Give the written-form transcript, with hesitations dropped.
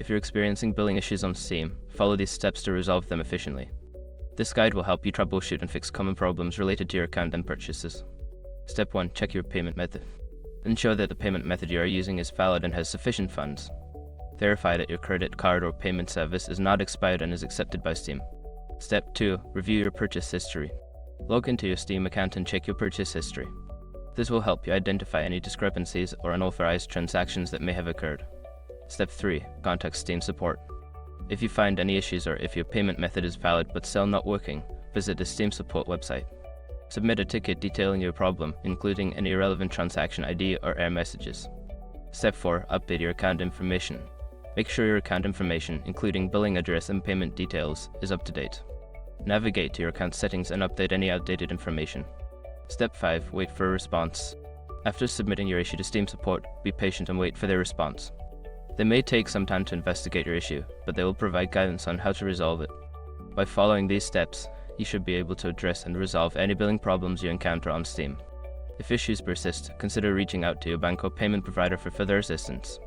If you're experiencing billing issues on Steam, follow these steps to resolve them efficiently. This guide will help you troubleshoot and fix common problems related to your account and purchases. Step 1. Check your payment method. Ensure that the payment method you are using is valid and has sufficient funds. Verify that your credit card or payment service is not expired and is accepted by Steam. Step 2. Review your purchase history. Log into your Steam account and check your purchase history. This will help you identify any discrepancies or unauthorized transactions that may have occurred. Step 3. Contact Steam support. If you find any issues or if your payment method is valid but still not working, visit the Steam support website. Submit a ticket detailing your problem, including any irrelevant transaction ID or error messages. Step 4. Update your account information. Make sure your account information, including billing address and payment details, is up to date. Navigate to your account settings and update any outdated information. Step 5. Wait for a response. After submitting your issue to Steam support, be patient and wait for their response. They may take some time to investigate your issue, but they will provide guidance on how to resolve it. By following these steps, you should be able to address and resolve any billing problems you encounter on Steam. If issues persist, consider reaching out to your bank or payment provider for further assistance.